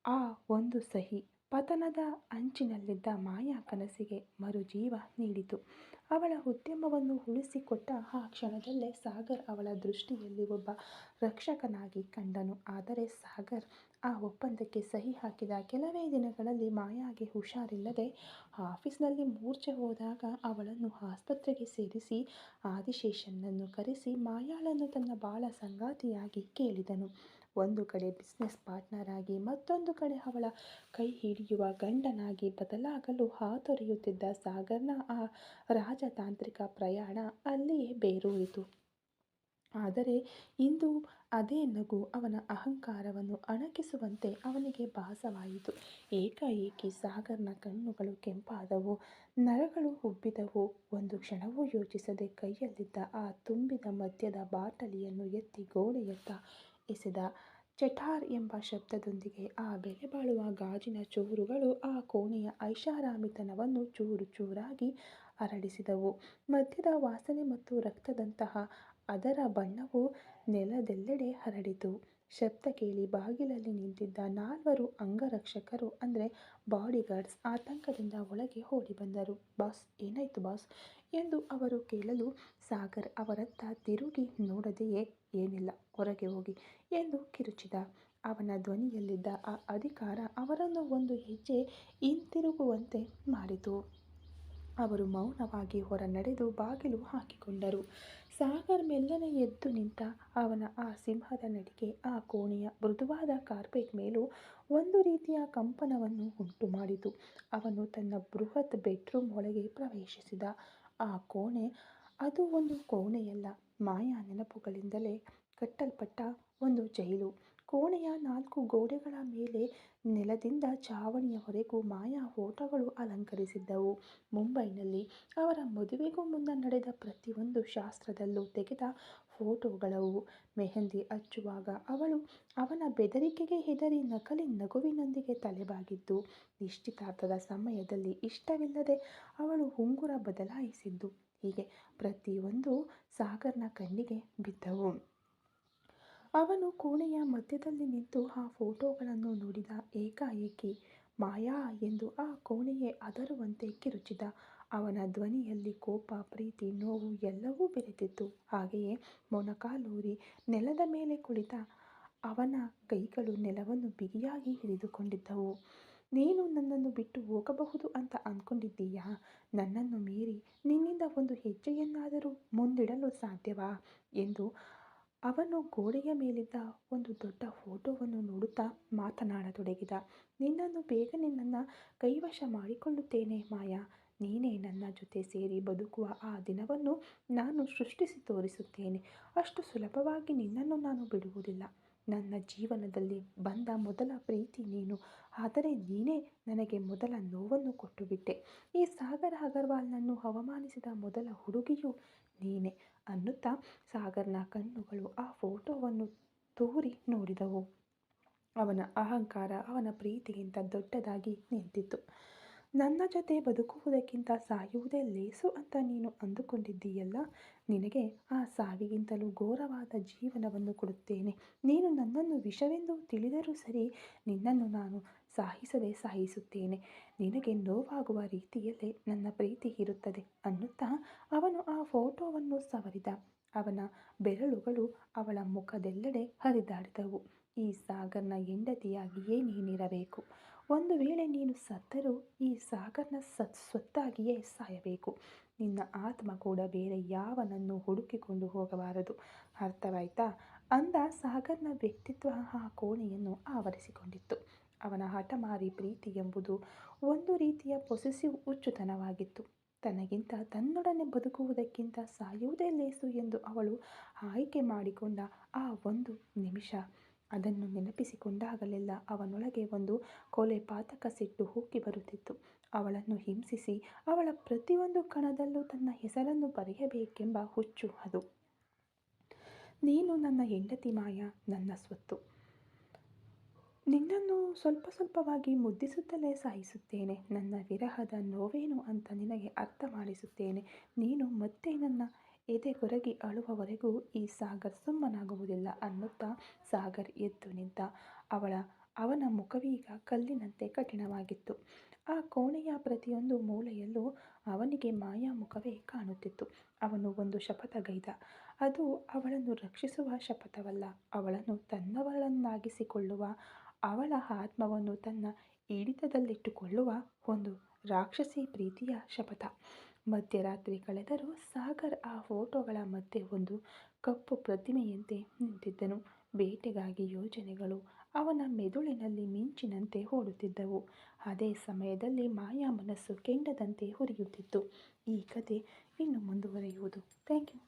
ಆ ಒಂದು ಸಹಿ ಪತನದ ಅಂಚಿನಲ್ಲಿದ್ದ ಮಾಯಾ ಕನಸಿಗೆ ಮರುಜೀವ ನೀಡಿತು. ಅವಳ ಉದ್ಯಮವನ್ನು ಉಳಿಸಿಕೊಟ್ಟ ಆ ಕ್ಷಣದಲ್ಲೇ ಸಾಗರ್ ಅವಳ ದೃಷ್ಟಿಯಲ್ಲಿ ಒಬ್ಬ ರಕ್ಷಕನಾಗಿ ಕಂಡನು. ಆದರೆ ಸಾಗರ್ ಆ ಒಪ್ಪಂದಕ್ಕೆ ಸಹಿ ಹಾಕಿದ ಕೆಲವೇ ದಿನಗಳಲ್ಲಿ ಮಾಯಾಗೆ ಹುಷಾರಿಲ್ಲದೆ ಆಫೀಸ್ನಲ್ಲಿ ಮೂರ್ಛೆ ಹೋದಾಗ ಅವಳನ್ನು ಆಸ್ಪತ್ರೆಗೆ ಸೇರಿಸಿ ಆದಿಶೇಷನ್ನನ್ನು ಕರೆಸಿ ಮಾಯಾಳನ್ನು ತನ್ನ ಬಾಳ ಸಂಗಾತಿಯಾಗಿ ಕೇಳಿದನು. ಒಂದು ಕಡೆ ಬಿಸ್ನೆಸ್ ಪಾರ್ಟ್ನರ್ ಆಗಿ, ಮತ್ತೊಂದು ಕಡೆ ಅವಳ ಕೈ ಹಿಡಿಯುವ ಗಂಡನಾಗಿ ಬದಲಾಗಲು ಹಾತೊರೆಯುತ್ತಿದ್ದ ಸಾಗರ್ನ ಆ ರಾಜತಾಂತ್ರಿಕ ಪ್ರಯಾಣ ಅಲ್ಲಿಯೇ ಬೇರೂರಿತು. ಆದರೆ ಇಂದು ಅದೇ ನಗು ಅವನ ಅಹಂಕಾರವನ್ನು ಅಣಕಿಸುವಂತೆ ಅವನಿಗೆ ಭಾಸವಾಯಿತು. ಏಕಾಏಕಿ ಸಾಗರ್ನ ಕಣ್ಣುಗಳು ಕೆಂಪಾದವು, ನರಗಳು ಉಬ್ಬಿದವು. ಒಂದು ಕ್ಷಣವೂ ಯೋಚಿಸದೆ ಕೈಯಲ್ಲಿದ್ದ ಆ ತುಂಬಿದ ಮದ್ಯದ ಬಾಟಲಿಯನ್ನು ಎತ್ತಿ ಗೋಡೆಯತ್ತ ಎಸೆದ. ಚಟಾರ್ ಎಂಬ ಶಬ್ದದೊಂದಿಗೆ ಆ ಬೆಲೆಬಾಳುವ ಗಾಜಿನ ಚೂರುಗಳು ಆ ಕೋಣೆಯ ಐಷಾರಾಮಿತನವನ್ನು ಚೂರು ಚೂರಾಗಿ ಹರಡಿಸಿದವು. ಮದ್ಯದ ವಾಸನೆ ಮತ್ತು ರಕ್ತದಂತಹ ಅದರ ಬಣ್ಣವು ನೆಲದೆಲ್ಲೆಡೆ ಹರಡಿತು. ಶಬ್ದ ಕೇಳಿ ಬಾಗಿಲಲ್ಲಿ ನಿಂತಿದ್ದ 4 ಅಂಗರಕ್ಷಕರು ಅಂದರೆ ಬಾಡಿಗಾರ್ಡ್ಸ್ ಆತಂಕದಿಂದ ಒಳಗೆ ಓಡಿ ಬಂದರು. ಬಾಸ್, ಏನಾಯ್ತು ಬಾಸ್ ಎಂದು ಅವರು ಕೇಳಲು ಸಾಗರ್ ಅವರತ್ತ ತಿರುಗಿ ನೋಡದೆಯೇ ಏನಿಲ್ಲ, ಹೊರಗೆ ಹೋಗಿ ಎಂದು ಕಿರುಚಿದ. ಅವನ ಧ್ವನಿಯಲ್ಲಿದ್ದ ಆ ಅಧಿಕಾರ ಅವರನ್ನು ಒಂದು ಹೆಜ್ಜೆ ಹಿಂತಿರುಗುವಂತೆ ಮಾಡಿತು. ಅವರು ಮೌನವಾಗಿ ಹೊರ ನಡೆದು ಬಾಗಿಲು ಹಾಕಿಕೊಂಡರು. ಸಾಗರ್ ಮೆಲ್ಲನೆ ಎದ್ದು ನಿಂತ. ಅವನ ಆ ಸಿಂಹದ ನಡಿಗೆ ಆ ಕೋಣೆಯ ಮೃದುವಾದ ಕಾರ್ಪೆಟ್ ಮೇಲೂ ಒಂದು ರೀತಿಯ ಕಂಪನವನ್ನು ಉಂಟು ಮಾಡಿತು. ಅವನು ತನ್ನ ಬೃಹತ್ ಬೆಡ್ರೂಮ್ ಒಳಗೆ ಪ್ರವೇಶಿಸಿದ. ಆ ಕೋಣೆ ಅದು ಒಂದು ಕೋಣೆಯಲ್ಲ, ಮಾಯಾ ನೆನಪುಗಳಿಂದಲೇ ಕಟ್ಟಲ್ಪಟ್ಟ ಒಂದು ಜೈಲು. ಕೋಣೆಯ 4 ಗೋಡೆಗಳ ಮೇಲೆ ನೆಲದಿಂದ ಛಾವಣಿಯವರೆಗೂ ಮಾಯಾ ಫೋಟೋಗಳು ಅಲಂಕರಿಸಿದ್ದವು. ಮುಂಬೈನಲ್ಲಿ ಅವರ ಮದುವೆಗೂ ಮುನ್ನ ನಡೆದ ಪ್ರತಿಯೊಂದು ಶಾಸ್ತ್ರದಲ್ಲೂ ತೆಗೆದ ಫೋಟೋಗಳವು. ಮೆಹಂದಿ ಹಚ್ಚುವಾಗ ಅವಳು ಅವನ ಬೆದರಿಕೆಗೆ ಹೆದರಿ ನಕಲಿ ನಗುವಿನೊಂದಿಗೆ ತಲೆಬಾಗಿದ್ದು, ನಿಶ್ಚಿತಾರ್ಥದ ಸಮಯದಲ್ಲಿ ಇಷ್ಟವಿಲ್ಲದೆ ಅವಳು ಉಂಗುರ ಬದಲಾಯಿಸಿದ್ದು, ಹೀಗೆ ಪ್ರತಿಯೊಂದು ಸಾಗರ್ನ ಕಣ್ಣಿಗೆ ಬಿದ್ದವು. ಅವನು ಕೋಣೆಯ ಮಧ್ಯದಲ್ಲಿ ನಿಂತು ಆ ಫೋಟೋಗಳನ್ನು ನೋಡಿದ. ಏಕಾಏಕಿ ಮಾಯಾ ಎಂದು ಆ ಕೋಣೆಯೇ ಅದರುವಂತೆ ಕಿರುಚಿದ. ಅವನ ಧ್ವನಿಯಲ್ಲಿ ಕೋಪ, ಪ್ರೀತಿ, ನೋವು ಎಲ್ಲವೂ ಬೆರೆತಿತ್ತು. ಹಾಗೆಯೇ ಮೊಣಕಾಲೂರಿ ನೆಲದ ಮೇಲೆ ಕುಳಿತ ಅವನ ಕೈಗಳು ನೆಲವನ್ನು ಬಿಗಿಯಾಗಿ ಹಿಡಿದುಕೊಂಡಿದ್ದವು. ನೀನು ನನ್ನನ್ನು ಬಿಟ್ಟು ಹೋಗಬಹುದು ಅಂತ ಅಂದ್ಕೊಂಡಿದ್ದೀಯಾ? ನನ್ನನ್ನು ಮೀರಿ ನಿನ್ನಿಂದ ಒಂದು ಹೆಜ್ಜೆಯನ್ನಾದರೂ ಮುಂದಿಡಲು ಸಾಧ್ಯವಾ ಎಂದು ಅವನು ಗೋಡೆಯ ಮೇಲಿದ್ದ ಒಂದು ದೊಡ್ಡ ಫೋಟೋವನ್ನು ನೋಡುತ್ತಾ ಮಾತನಾಡತೊಡಗಿದ. ನಿನ್ನನ್ನು ಬೇಗನೆ ನನ್ನ ಕೈವಶ ಮಾಡಿಕೊಳ್ಳುತ್ತೇನೆ ಮಾಯಾ. ನೀನೇ ನನ್ನ ಜೊತೆ ಸೇರಿ ಬದುಕುವ ಆ ದಿನವನ್ನು ನಾನು ಸೃಷ್ಟಿಸಿ ತೋರಿಸುತ್ತೇನೆ. ಅಷ್ಟು ಸುಲಭವಾಗಿ ನಿನ್ನನ್ನು ನಾನು ಬಿಡುವುದಿಲ್ಲ. ನನ್ನ ಜೀವನದಲ್ಲಿ ಬಂದ ಮೊದಲ ಪ್ರೀತಿ ನೀನು. ಆದರೆ ನೀನೇ ನನಗೆ ಮೊದಲ ನೋವನ್ನು ಕೊಟ್ಟುಬಿಟ್ಟೆ. ಈ ಸಾಗರ್ ಅಗರ್ವಾಲ್ನನ್ನು ಅವಮಾನಿಸಿದ ಮೊದಲ ಹುಡುಗಿಯೂ ನೀನೇ ಅನ್ನುತ್ತಾ ಸಾಗರ್ನ ಕಣ್ಣುಗಳು ಆ ಫೋಟೋವನ್ನು ತೂರಿ ನೋಡಿದವು. ಅವನ ಅಹಂಕಾರ ಅವನ ಪ್ರೀತಿಗಿಂತ ದೊಡ್ಡದಾಗಿ ನಿಂತಿತ್ತು. ನನ್ನ ಜೊತೆ ಬದುಕುವುದಕ್ಕಿಂತ ಸಾಯುವುದೇ ಲೇಸು ಅಂತ ನೀನು ಅಂದುಕೊಂಡಿದ್ದೀಯಲ್ಲ. ನಿನಗೆ ಆ ಸಾವಿಗಿಂತಲೂ ಘೋರವಾದ ಜೀವನವನ್ನು ಕೊಡುತ್ತೇನೆ. ನೀನು ನನ್ನನ್ನು ವಿಷವೆಂದು ತಿಳಿದರೂ ಸರಿ, ನಿನ್ನನ್ನು ನಾನು ಸಾಯಿಸದೆ ಸಾಯಿಸುತ್ತೇನೆ. ನಿನಗೆ ನೋವಾಗುವ ರೀತಿಯಲ್ಲೇ ನನ್ನ ಪ್ರೀತಿ ಇರುತ್ತದೆ ಅನ್ನುತ್ತಾ ಅವನು ಆ ಫೋಟೋವನ್ನು ಸವರಿದ. ಅವನ ಬೆರಳುಗಳು ಅವಳ ಮುಖದೆಲ್ಲೆಡೆ ಹರಿದಾಡಿದವು. ಈ ಸಾಗರ್ನ ಹೆಂಡತಿಯಾಗಿಯೇ ನೀನಿರಬೇಕು. ಒಂದು ವೇಳೆ ನೀನು ಸತ್ತರೂ ಈ ಸಾಗರ್ನ ಸ್ವತ್ತಾಗಿಯೇ ಸಾಯಬೇಕು. ನಿನ್ನ ಆತ್ಮ ಕೂಡ ಬೇರೆ ಯಾವನನ್ನು ಹುಡುಕಿಕೊಂಡು ಹೋಗಬಾರದು. ಅರ್ಥವಾಯ್ತಾ ಅಂದ. ಸಾಗರ್ನ ವ್ಯಕ್ತಿತ್ವ ಆ ಕೋಣೆಯನ್ನು ಆವರಿಸಿಕೊಂಡಿತ್ತು. ಅವನ ಹಠಮಾರಿ ಪ್ರೀತಿ ಎಂಬುದು ಒಂದು ರೀತಿಯ ಪೊಸೆಸಿವ್ ಹುಚ್ಚುತನವಾಗಿತ್ತು. ತನಗಿಂತ ತನ್ನೊಡನೆ ಬದುಕುವುದಕ್ಕಿಂತ ಸಾಯುವುದೇ ಲೇಸು ಎಂದು ಅವಳು ಆಯ್ಕೆ ಮಾಡಿಕೊಂಡ ಆ ಒಂದು ನಿಮಿಷ. ಅದನ್ನು ನೆನಪಿಸಿಕೊಂಡಾಗಲೆಲ್ಲ ಅವನೊಳಗೆ ಒಂದು ಕೊಲೆಪಾತಕ ಸಿಟ್ಟು ಉಕ್ಕಿ ಬರುತ್ತಿತ್ತು. ಅವಳನ್ನು ಹಿಂಸಿಸಿ ಅವಳ ಪ್ರತಿಯೊಂದು ಕಣದಲ್ಲೂ ತನ್ನ ಹೆಸರನ್ನು ಬರೆಯಬೇಕೆಂಬ ಹುಚ್ಚು ಅದು. ನೀನು ನನ್ನ ಹೆಂಡತಿ ಮಾಯಾ, ನನ್ನ ಸ್ವತ್ತು. ನಿನ್ನನ್ನು ಸ್ವಲ್ಪ ಸ್ವಲ್ಪವಾಗಿ ಮುದ್ದಿಸುತ್ತಲೇ ಸಾಯಿಸುತ್ತೇನೆ. ನನ್ನ ವಿರಹದ ನೋವೇನು ಅಂತ ನಿನಗೆ ಅರ್ಥ ಮಾಡಿಸುತ್ತೇನೆ. ನೀನು ಮತ್ತೆ ನನ್ನ ಎದೆಗೊರಗಿ ಅಳುವವರೆಗೂ ಈ ಸಾಗರ್ ಸುಮ್ಮನಾಗುವುದಿಲ್ಲ ಅನ್ನುತ್ತಾ ಸಾಗರ್ ಎದ್ದು ನಿಂತ. ಅವನ ಮುಖವೀಗ ಕಲ್ಲಿನಂತೆ ಕಠಿಣವಾಗಿತ್ತು. ಆ ಕೋಣೆಯ ಪ್ರತಿಯೊಂದು ಮೂಲೆಯಲ್ಲೂ ಅವನಿಗೆ ಮಾಯಾ ಮುಖವೇ ಕಾಣುತ್ತಿತ್ತು. ಅವನು ಒಂದು ಶಪಥಗೈದ. ಅದು ಅವಳನ್ನು ರಕ್ಷಿಸುವ ಶಪಥವಲ್ಲ, ಅವಳನ್ನು ತನ್ನವಳನ್ನಾಗಿಸಿಕೊಳ್ಳುವ, ಅವಳ ಆತ್ಮವನ್ನು ತನ್ನ ಹಿಡಿತದಲ್ಲಿಟ್ಟುಕೊಳ್ಳುವ ಒಂದು ರಾಕ್ಷಸಿ ಪ್ರೀತಿಯ ಶಪಥ. ಮಧ್ಯರಾತ್ರಿ ಕಳೆದರೂ ಸಾಗರ್ ಆ ಫೋಟೋಗಳ ಮಧ್ಯೆ ಒಂದು ಕಪ್ಪು ಪ್ರತಿಮೆಯಂತೆ ನಿಂತಿದ್ದನು. ಬೇಟೆಗಾಗಿ ಯೋಜನೆಗಳು ಅವನ ಮೆದುಳಿನಲ್ಲಿ ಮಿಂಚಿನಂತೆ ಓಡುತ್ತಿದ್ದವು. ಅದೇ ಸಮಯದಲ್ಲಿ ಮಾಯಾ ಮನಸ್ಸು ಕೆಂಡದಂತೆ ಉರಿಯುತ್ತಿತ್ತು. ಈ ಕಥೆ ಇನ್ನು ಮುಂದುವರಿಯುವುದು. Thank you.